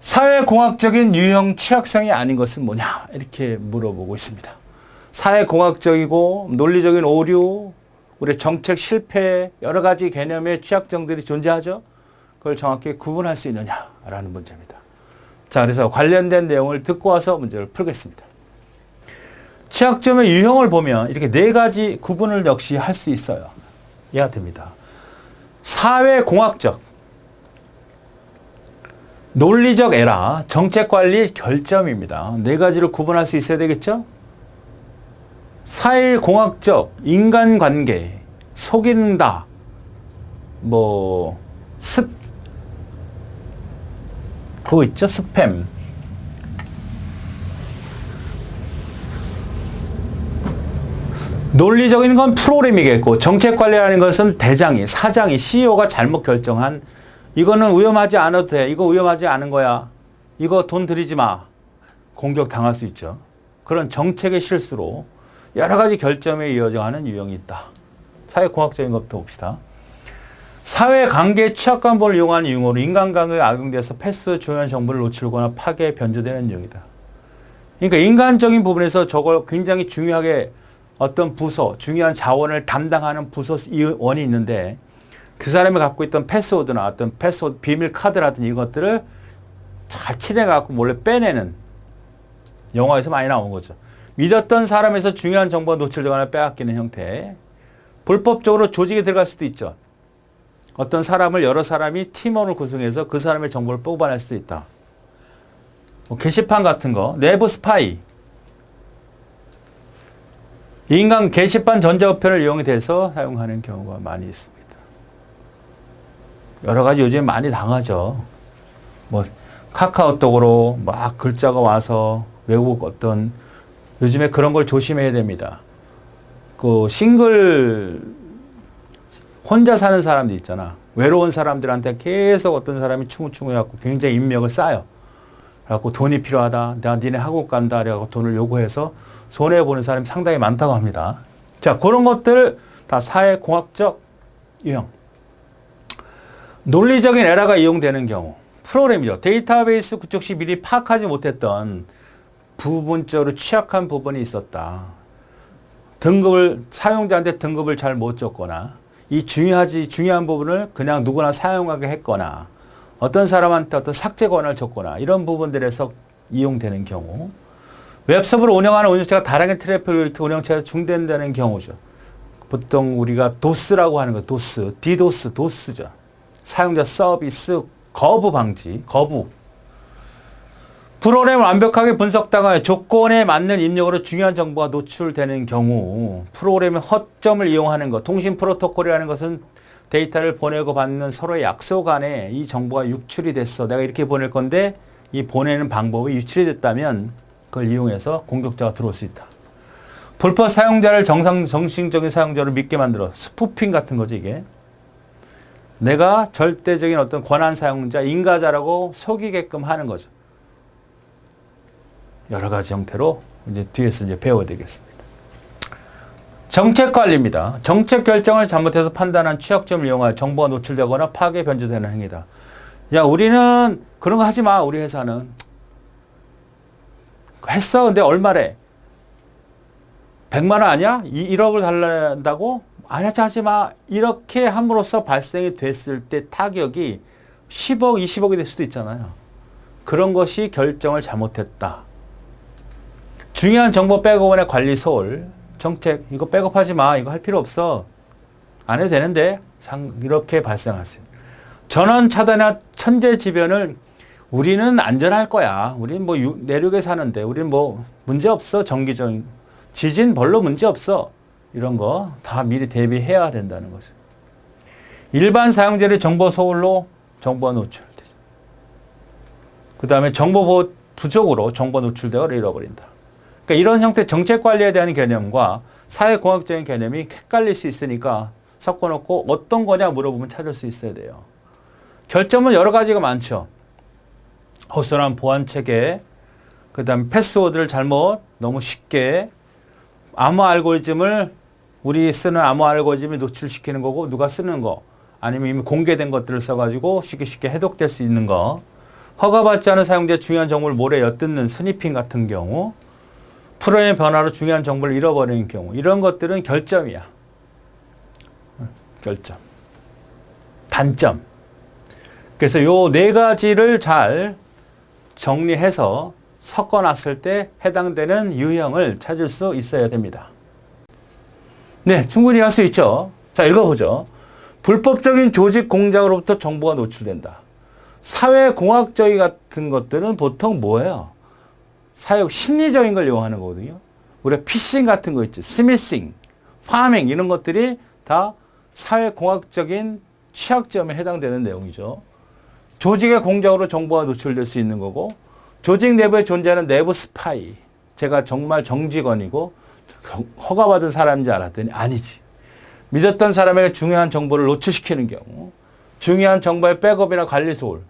사회공학적인 유형 취약성이 아닌 것은 뭐냐? 이렇게 물어보고 있습니다. 사회공학적이고 논리적인 오류, 우리 정책 실패, 여러 가지 개념의 취약점들이 존재하죠. 그걸 정확히 구분할 수 있느냐라는 문제입니다. 자, 그래서 관련된 내용을 듣고 와서 문제를 풀겠습니다. 취약점의 유형을 보면 이렇게 네 가지 구분을 역시 할 수 있어요. 이해가 됩니다. 사회공학적, 논리적 에라, 정책관리 결점입니다. 네 가지를 구분할 수 있어야 되겠죠? 사회공학적, 인간관계, 속인다, 그거 있죠? 스팸. 논리적인 건 프로그램이겠고, 정책관리라는 것은 대장이, 사장이, CEO가 잘못 결정한, 이거는 위험하지 않아도 돼. 이거 위험하지 않은 거야. 이거 돈 들이지 마. 공격 당할 수 있죠. 그런 정책의 실수로 여러 가지 결점에 이어져가는 유형이 있다. 사회공학적인 것부터 봅시다. 사회관계 취약관보를 이용하는 유형으로 인간관계가 악용돼서 패스 중요한 정보를 놓치거나 파괴, 변조되는 유형이다. 그러니까 인간적인 부분에서 저걸 굉장히 중요하게 어떤 부서, 중요한 자원을 담당하는 부서원이 있는데 그 사람이 갖고 있던 패스워드나 어떤 패스워드, 비밀 카드라든지 이것들을 잘 칠해갖고 몰래 빼내는 영화에서 많이 나온 거죠. 믿었던 사람에서 중요한 정보가 노출되거나 빼앗기는 형태. 불법적으로 조직에 들어갈 수도 있죠. 어떤 사람을 여러 사람이 팀원을 구성해서 그 사람의 정보를 뽑아낼 수도 있다. 게시판 같은 거, 내부 스파이. 인간 게시판 전자우편을 이용해 돼서 사용하는 경우가 많이 있습니다. 여러 가지 요즘 많이 당하죠. 카카오톡으로 막 글자가 와서 외국 어떤 요즘에 그런 걸 조심해야 됩니다. 혼자 사는 사람들 있잖아. 외로운 사람들한테 계속 어떤 사람이 충우충우해갖고 굉장히 인맥을 쌓여. 그래갖고 돈이 필요하다. 내가 니네 학원 간다. 그래갖고 돈을 요구해서 손해보는 사람이 상당히 많다고 합니다. 자, 그런 것들 다 사회공학적 유형. 논리적인 에러가 이용되는 경우. 프로그램이죠. 데이터베이스 구축 시 미리 파악하지 못했던 부분적으로 취약한 부분이 있었다. 사용자한테 등급을 잘 못 줬거나, 이 중요한 부분을 그냥 누구나 사용하게 했거나, 어떤 사람한테 어떤 삭제 권한을 줬거나, 이런 부분들에서 이용되는 경우. 웹서버를 운영하는 운영체가 다량의 트래픽을 이렇게 운영체에서 중단되는 경우죠. 보통 우리가 도스라고 하는 거, 도스죠. 사용자 서비스 거부 방지, 거부. 프로그램을 완벽하게 분석당하여 조건에 맞는 입력으로 중요한 정보가 노출되는 경우, 프로그램의 허점을 이용하는 것, 통신 프로토콜이라는 것은 데이터를 보내고 받는 서로의 약속 안에 이 정보가 유출이 됐어. 내가 이렇게 보낼 건데 이 보내는 방법이 유출이 됐다면 그걸 이용해서 공격자가 들어올 수 있다. 불법 사용자를 정상적인 사용자로 믿게 만들어. 스푸핑 같은 거지 이게. 내가 절대적인 어떤 권한 사용자, 인가자라고 속이게끔 하는 거죠. 여러 가지 형태로 이제 뒤에서 배워야 되겠습니다. 정책 관리입니다. 정책 결정을 잘못해서 판단한 취약점을 이용하여 정보가 노출되거나 파괴 변조되는 행위다. 야, 우리는 그런 거 하지 마. 우리 회사는. 했어. 근데 얼마래? 100만 원 아니야? 1억을 달란다고? 아니, 하지 마. 이렇게 함으로써 발생이 됐을 때 타격이 10억, 20억이 될 수도 있잖아요. 그런 것이 결정을 잘못했다. 중요한 정보 백업원의 관리 소홀, 정책, 이거 백업하지 마. 이거 할 필요 없어. 안 해도 되는데 이렇게 발생하세요. 전원 차단이나 천재지변을 우리는 안전할 거야. 우리는 내륙에 사는데 우리는 문제 없어. 정기적인 지진 별로 문제 없어. 이런 거 다 미리 대비해야 된다는 거죠. 일반 사용자의 정보 소홀로 정보가 노출되죠. 그 다음에 정보 보호 부족으로 정보 노출되어 잃어버린다. 그러니까 이런 형태 정책 관리에 대한 개념과 사회공학적인 개념이 헷갈릴 수 있으니까 섞어놓고 어떤 거냐 물어보면 찾을 수 있어야 돼요. 결점은 여러 가지가 많죠. 허술한 보안 체계, 그 다음에 패스워드를 잘못 너무 쉽게 암호 알고리즘을 우리 쓰는 암호 알고리즘이 노출시키는 거고 누가 쓰는 거 아니면 이미 공개된 것들을 써가지고 쉽게 해독될 수 있는 거. 허가받지 않은 사용자의 중요한 정보를 몰래 엿듣는 스니핑 같은 경우, 프로그램 변화로 중요한 정보를 잃어버리는 경우, 이런 것들은 결점이야. 결점. 단점. 그래서 요 네 가지를 잘 정리해서 섞어놨을 때 해당되는 유형을 찾을 수 있어야 됩니다. 네, 충분히 할 수 있죠. 자, 읽어보죠. 불법적인 조직 공작으로부터 정보가 노출된다. 사회공학적인 같은 것들은 보통 뭐예요? 심리적인 걸 이용하는 거거든요. 우리가 피싱 같은 거 있죠. 스미싱, 파밍 이런 것들이 다 사회공학적인 취약점에 해당되는 내용이죠. 조직의 공작으로 정보가 노출될 수 있는 거고, 조직 내부에 존재하는 내부 스파이. 제가 정말 정직원이고 허가받은 사람인지 알았더니 아니지. 믿었던 사람에게 중요한 정보를 노출시키는 경우, 중요한 정보의 백업이나 관리 소홀,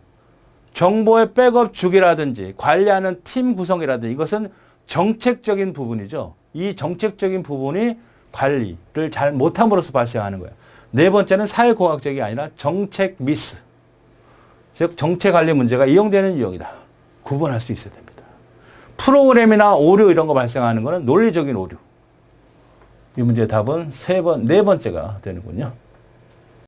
정보의 백업 주기라든지 관리하는 팀 구성이라든지 이것은 정책적인 부분이죠. 이 정책적인 부분이 관리를 잘 못함으로써 발생하는 거예요. 네 번째는 사회공학적이 아니라 정책 미스. 즉 정책 관리 문제가 이용되는 유형이다. 구분할 수 있어야 됩니다. 프로그램이나 오류 이런 거 발생하는 것은 논리적인 오류. 이 문제의 답은 네 번째가 되는군요.